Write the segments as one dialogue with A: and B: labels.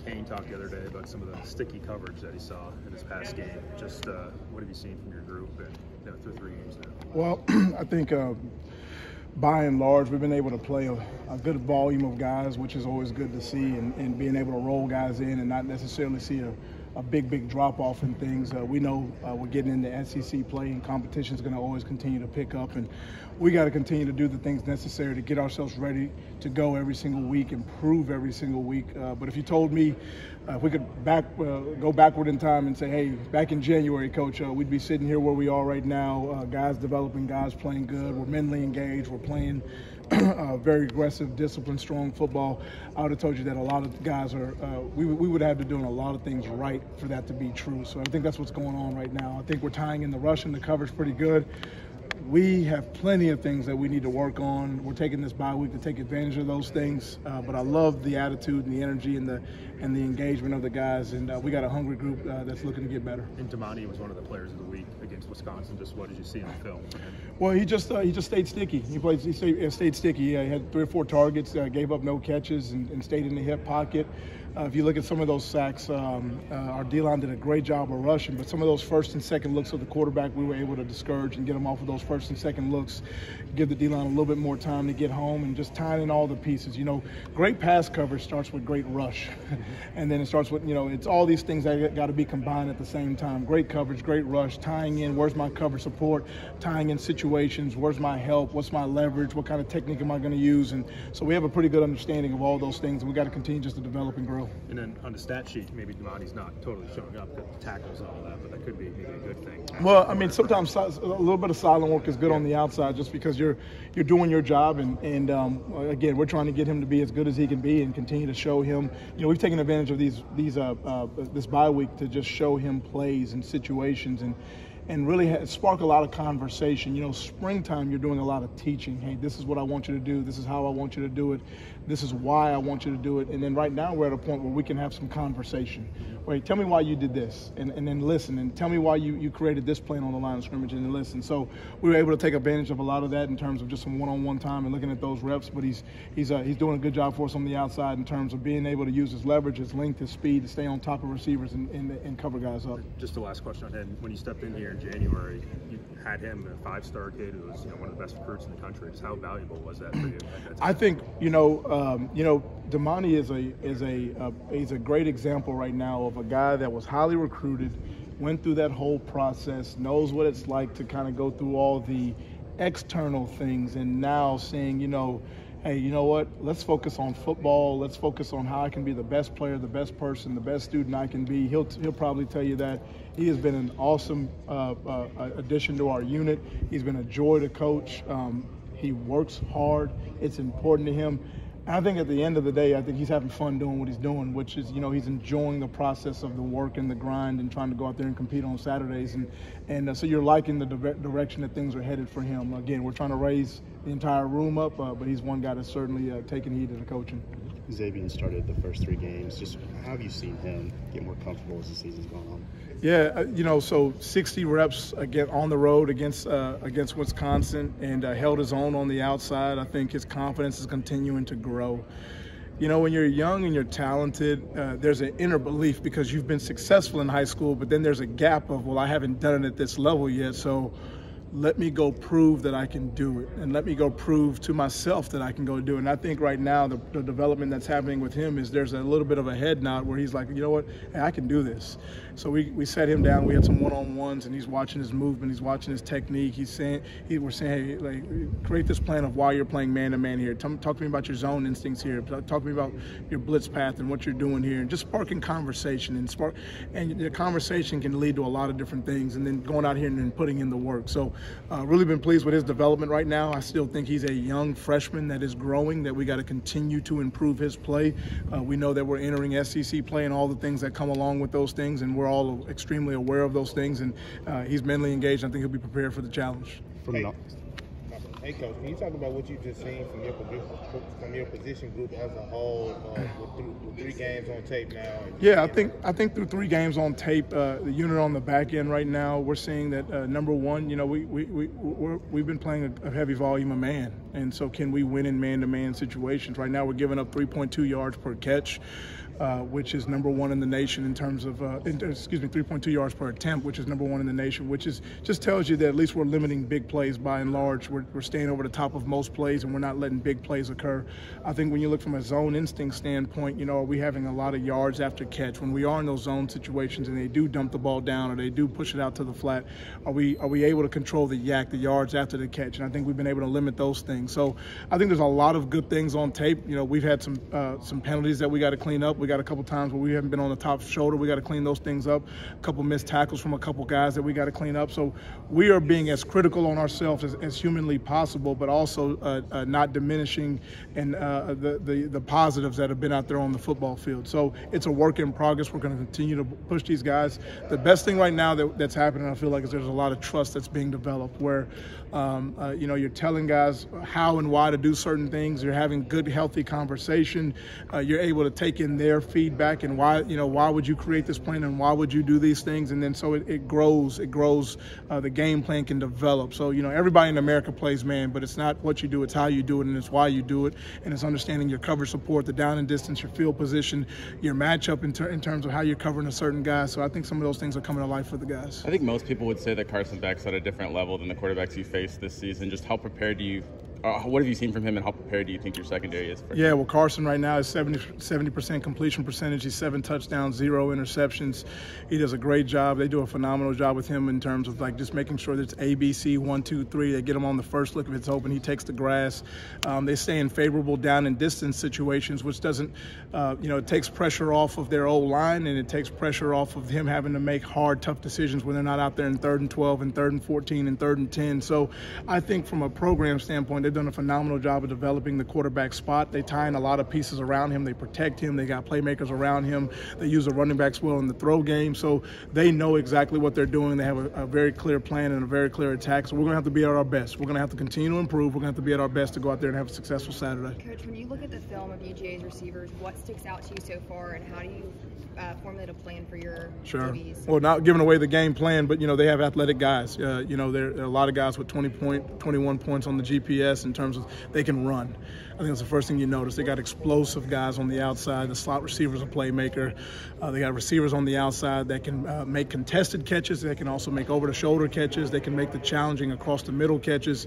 A: Kane talked the other day about some of the sticky coverage that he saw in his past game. Just what have you seen from your group and through 3 games now?
B: Well, I think by and large, we've been able to play a good volume of guys, which is always good to see, and being able to roll guys in and not necessarily see a big drop-off in things. We know we're getting into SEC play, and competition is going to always continue to pick up, and we got to continue to do the things necessary to get ourselves ready to go every single week, improve every single week. But if you told me if we could go backward in time and say, hey, back in January, Coach, we'd be sitting here where we are right now, guys developing, guys playing good, we're mentally engaged, we're playing very aggressive, disciplined, strong football. I would have told you that a lot of guys are, we would have been doing a lot of things right for that to be true. So I think that's what's going on right now. I think we're tying in the rush and the coverage pretty good. We have plenty of things that we need to work on. We're taking this bye week to take advantage of those things. But I love the attitude and the energy and the engagement of the guys. And we got a hungry group that's looking to get better.
A: And Damani was one of the players of the week against Wisconsin. Just what did you see on film?
B: Well, he just stayed sticky. He stayed sticky. He had 3 or 4 targets, gave up no catches, and stayed in the hip pocket. If you look at some of those sacks, our D-line did a great job of rushing, but some of those first and second looks of the quarterback, we were able to discourage and get them off of those first and second looks, give the D-line a little bit more time to get home, and just tying in all the pieces. You know, great pass coverage starts with great rush, and then it starts with, you know, it's all these things that got to be combined at the same time. Great coverage, great rush, tying in where's my cover support, tying in situations, where's my help, what's my leverage, what kind of technique am I going to use, and so we have a pretty good understanding of all those things, and we got to continue just to develop and grow.
A: And then on the stat sheet, maybe Damani's not totally showing up with the tackles and all that, but that could be maybe a good thing.
B: Well, I mean, sometimes a little bit of silent work is good on the outside, just because you're doing your job, and again, we're trying to get him to be as good as he can be and continue to show him. You know, we've taken advantage of this bye week to just show him plays and situations and really spark a lot of conversation. You know, springtime, you're doing a lot of teaching. Hey, this is what I want you to do. This is how I want you to do it. This is why I want you to do it. And then right now we're at a point where we can have some conversation. Wait, tell me why you did this, and then listen, and tell me why you created this plan on the line of scrimmage, and then listen. So we were able to take advantage of a lot of that in terms of just some one-on-one time and looking at those reps. But he's doing a good job for us on the outside in terms of being able to use his leverage, his length, his speed to stay on top of receivers and cover guys up.
A: Just the last question I had: when you stepped in here in January, you had him a 5-star kid who was, you know, one of the best recruits in the country. Just how valuable was that for you?
B: I think Damani is a great example right now of a guy that was highly recruited, went through that whole process, knows what it's like to kind of go through all the external things, and now saying, you know, hey, you know what, let's focus on football. Let's focus on how I can be the best player, the best person, the best student I can be. He'll probably tell you that. He has been an awesome addition to our unit. He's been a joy to coach. He works hard. It's important to him. I think at the end of the day, I think he's having fun doing what he's doing, which is, you know, he's enjoying the process of the work and the grind and trying to go out there and compete on Saturdays. And so you're liking the direction that things are headed for him. Again, we're trying to raise the entire room up, but he's one guy that's certainly taking heed of the coaching.
C: Xavier started the first 3 games. Just how have you seen him get more comfortable as the season's gone on?
B: Yeah, you know, so 60 reps again on the road against Wisconsin, and held his own on the outside. I think his confidence is continuing to grow. You know, when you're young and you're talented, there's an inner belief because you've been successful in high school, but then there's a gap of, well, I haven't done it at this level yet, so let me go prove that I can do it, and let me go prove to myself that I can go do it. And I think right now the development that's happening with him is there's a little bit of a head nod where he's like, you know what, hey, I can do this. So we sat him down, we had some one-on-ones, and he's watching his movement, he's watching his technique. We're saying, hey, like, create this plan of why you're playing man-to-man here. Talk to me about your zone instincts here. Talk to me about your blitz path and what you're doing here, and just sparking conversation. And the conversation can lead to a lot of different things, and then going out here and then putting in the work. So really been pleased with his development right now. I still think he's a young freshman that is growing, that we got to continue to improve his play. We know that we're entering SEC play and all the things that come along with those things, and we're all extremely aware of those things, and he's mentally engaged. I think he'll be prepared for the challenge.
D: Hey, Coach, can you talk about what you just seen from your position group as a whole with 3 games on tape now?
B: Yeah, I think through 3 games on tape, the unit on the back end right now, we're seeing that number one, you know, we've been playing a heavy volume of man, and so can we win in man-to-man situations? Right now, we're giving up 3.2 yards per catch. which is number 1 in the nation in terms of 3.2 yards per attempt, which is number 1 in the nation, which is just tells you that at least we're limiting big plays by and large. We're staying over the top of most plays, and we're not letting big plays occur. I think when you look from a zone instinct standpoint, are we having a lot of yards after catch? When we are in those zone situations and they do dump the ball down or they do push it out to the flat, are we able to control the the yards after the catch? And I think we've been able to limit those things. So I think there's a lot of good things on tape. We've had some penalties that we got to clean up. We got a couple times where we haven't been on the top shoulder. We got to clean those things up. A couple missed tackles from a couple guys that we got to clean up. So we are being as critical on ourselves as humanly possible, but also not diminishing and the positives that have been out there on the football field. So it's a work in progress. We're going to continue to push these guys. The best thing right now that's happening, I feel like, is there's a lot of trust that's being developed where you're telling guys how and why to do certain things. You're having good, healthy conversation. You're able to take in their feedback and why would you create this plan and why would you do these things, and then so it grows. It grows. The game plan can develop. So everybody in America plays man, but it's not what you do, it's how you do it, and it's why you do it, and it's understanding your coverage support, the down and distance, your field position, your matchup in terms of how you're covering a certain guy. So I think some of those things are coming to life for the guys.
E: I think most people would say that Carson Beck's at a different level than the quarterbacks you faced this season. Just how prepared do you what have you seen from him, and how prepared do you think your secondary is for him?
B: Well, Carson right now is 70% completion percentage. He's 7 touchdowns, 0 interceptions. He does a great job. They do a phenomenal job with him in terms of just making sure that it's ABC 1, 2, 3. They get him on the first look if it's open. He takes the grass. They stay in favorable down and distance situations, which doesn't, it takes pressure off of their old line, and it takes pressure off of him having to make hard, tough decisions when they're not out there in 3rd and 12 and 3rd and 14 and 3rd and 10. So I think from a program standpoint, they've done a phenomenal job of developing the quarterback spot. They tie in a lot of pieces around him. They protect him. They got playmakers around him. They use the running backs well in the throw game. So they know exactly what they're doing. They have a very clear plan and a very clear attack. So we're going to have to be at our best. We're going to have to continue to improve. We're going to have to be at our best to go out there and have a successful Saturday.
F: Coach, when you look at the film of UGA's receivers, what sticks out to you so far, and how do you formulate a plan for your DBs?
B: Well, not giving away the game plan, but they have athletic guys. There are a lot of guys with 21 points on the GPS in terms of they can run. I think that's the first thing you notice. They got explosive guys on the outside. The slot receiver's a playmaker. They got receivers on the outside that can make contested catches. They can also make over-the-shoulder catches. They can make the challenging across-the-middle catches.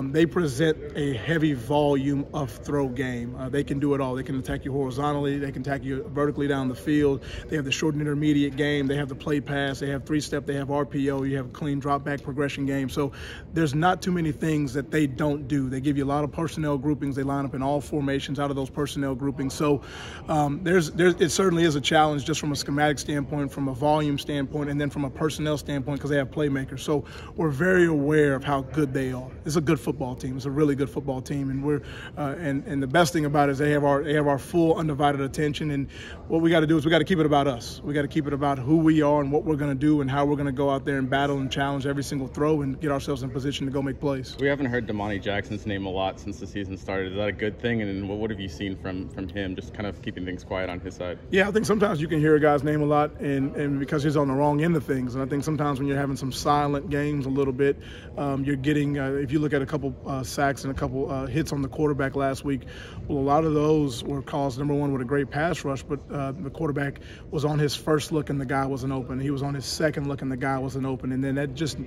B: They present a heavy volume of throw game. They can do it all. They can attack you horizontally. They can attack you vertically down the field. They have the short and intermediate game. They have the play pass. They have three-step. They have RPO. You have a clean drop-back progression game. So there's not too many things that they don't do. They give you a lot of personnel groupings. They line up in all formations out of those personnel groupings. So it certainly is a challenge just from a schematic standpoint, from a volume standpoint, and then from a personnel standpoint because they have playmakers. So we're very aware of how good they are. It's a good football team. It's a really good football team, and we're and the best thing about it is they have our full undivided attention. And what we got to do is we got to keep it about us. We got to keep it about who we are and what we're going to do and how we're going to go out there and battle and challenge every single throw and get ourselves in position to go make plays.
E: We haven't heard Damani Jackson's name a lot since the season started. Is that a good thing? And what have you seen from him, just kind of keeping things quiet on his side?
B: Yeah, I think sometimes you can hear a guy's name a lot and because he's on the wrong end of things. And I think sometimes when you're having some silent games a little bit, you're getting, if you look at a couple sacks and a couple hits on the quarterback last week, well, a lot of those were caused, number one, with a great pass rush, but the quarterback was on his first look and the guy wasn't open. He was on his second look and the guy wasn't open. And then that just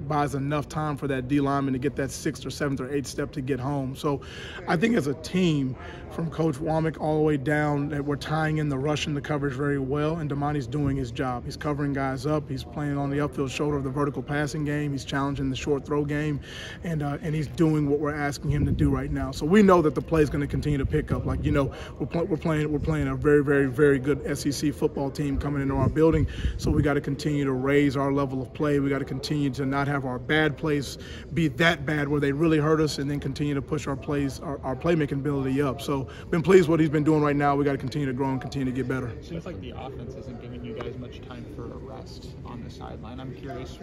B: buys enough time for that D lineman to get that 6th or 7th or 8th step to get home. So I think as a team, from Coach Womack all the way down, that we're tying in the rush and the coverage very well, and Damani's doing his job. He's covering guys up. He's playing on the upfield shoulder of the vertical passing game. He's challenging the short throw game, and he's doing what we're asking him to do right now. So we know that the play is going to continue to pick up. We're playing a very, very, very good SEC football team coming into our building. So we got to continue to raise our level of play. We got to continue to not have our bad plays be that bad where they really hurt us, and then continue to push our plays, our playmaking ability up. So been pleased with what he's been doing right now. We got to continue to grow and continue to get better.
G: It seems like the offense isn't giving you guys much time for a rest on the sideline. I'm curious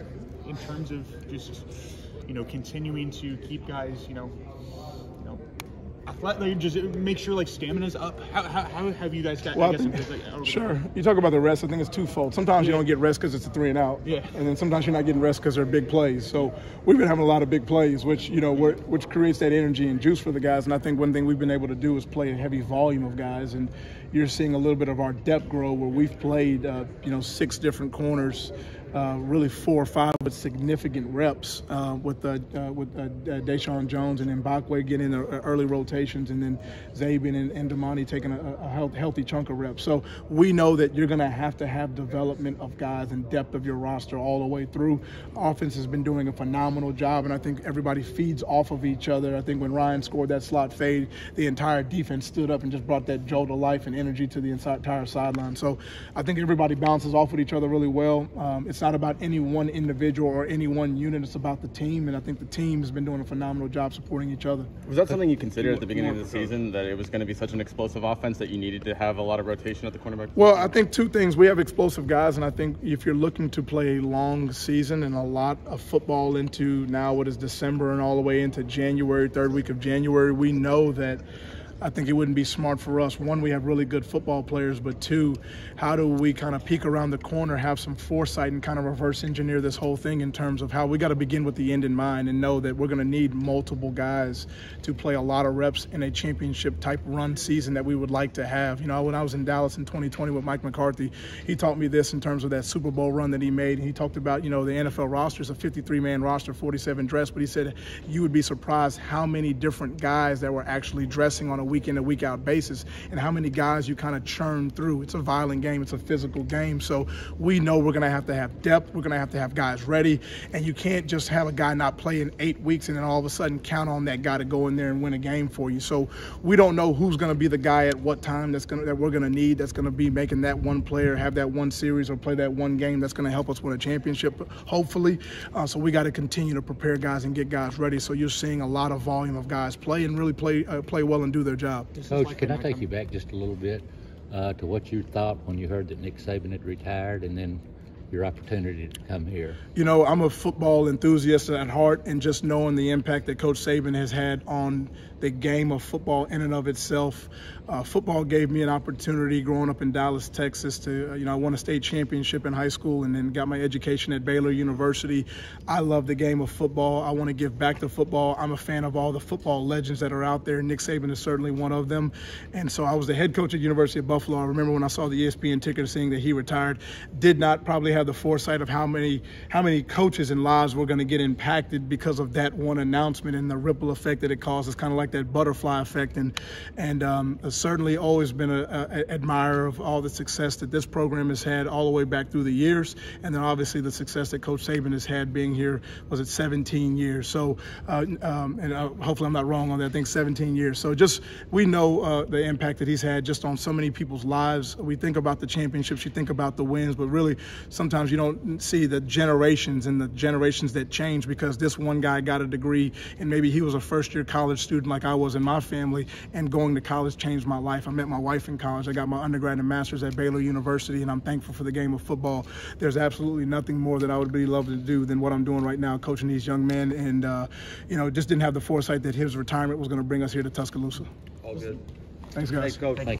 G: in terms of just, continuing to keep guys, athletic, just make sure stamina's up. How have you guys got?
B: Well, sure. You talk about the rest. I think it's twofold. Sometimes you don't get rest because it's a 3 and out.
G: Yeah.
B: And then sometimes you're not getting rest because they're big plays. So we've been having a lot of big plays, which which creates that energy and juice for the guys. And I think one thing we've been able to do is play a heavy volume of guys. And you're seeing a little bit of our depth grow where we've played, 6 different corners, really 4 or 5 but significant reps with Deshaun Jones and Mbakwe getting the early rotations, and then Zabian and Damani taking a healthy chunk of reps. So we know that you're going to have development of guys and depth of your roster all the way through. Offense has been doing a phenomenal job, and I think everybody feeds off of each other. I think when Ryan scored that slot fade, the entire defense stood up and just brought that jolt of life and energy to the entire sideline. So I think everybody bounces off with each other really well. It's not about any one individual or any one unit. It's about the team, and I think the team has been doing a phenomenal job supporting each other.
E: Was that something you considered at the beginning of the season, that it was going to be such an explosive offense that you needed to have a lot of rotation at the cornerback?
B: Well, I think 2 things. We have explosive guys, and I think if you're looking to play a long season and a lot of football into now what is December and all the way into January, 3rd week of January, we know that I think it wouldn't be smart for us. 1, we have really good football players, but 2, how do we kind of peek around the corner, have some foresight, and kind of reverse engineer this whole thing in terms of how we got to begin with the end in mind and know that we're going to need multiple guys to play a lot of reps in a championship type run season that we would like to have. When I was in Dallas in 2020 with Mike McCarthy, he taught me this in terms of that Super Bowl run that he made. And he talked about, the NFL roster is a 53-man roster, 47 dress, but he said you would be surprised how many different guys that were actually dressing on a week in and week out basis, and how many guys you kind of churn through. It's a violent game. It's a physical game. So we know we're going to have depth. We're going to have guys ready, and you can't just have a guy not play in 8 weeks and then all of a sudden count on that guy to go in there and win a game for you. So we don't know who's going to be the guy at what time that we're going to need, that's going to be making that one player have that one series or play that one game that's going to help us win a championship, hopefully. So we got to continue to prepare guys and get guys ready. So you're seeing a lot of volume of guys play and really play well and do their job.
H: Coach, can I take you back just a little bit to what you thought when you heard that Nick Saban had retired, and then your opportunity to come here?
B: I'm a football enthusiast at heart, and just knowing the impact that Coach Saban has had on the game of football in and of itself. Football gave me an opportunity growing up in Dallas, Texas to, I won a state championship in high school and then got my education at Baylor University. I love the game of football. I want to give back to football. I'm a fan of all the football legends that are out there. Nick Saban is certainly one of them. And so I was the head coach at University of Buffalo. I remember when I saw the ESPN ticker saying that he retired, did not probably have the foresight of how many coaches and lives were going to get impacted because of that one announcement and the ripple effect that it caused. It's kind of like that butterfly effect, and certainly always been an admirer of all the success that this program has had all the way back through the years, and then obviously the success that Coach Saban has had being here, was it 17 years? So, hopefully I'm not wrong on that, I think 17 years. So just, we know the impact that he's had just on so many people's lives. We think about the championships, you think about the wins, but really sometimes you don't see the generations and the generations that change because this one guy got a degree and maybe he was a first-year college student like I was in my family, and going to college changed my life. I met my wife in college. I got my undergrad and master's at Baylor University, and I'm thankful for the game of football. There's absolutely nothing more that I would really love to do than what I'm doing right now, coaching these young men, and just didn't have the foresight that his retirement was going to bring us here to Tuscaloosa.
A: All good.
B: Thanks, guys.
H: Thanks, Coach.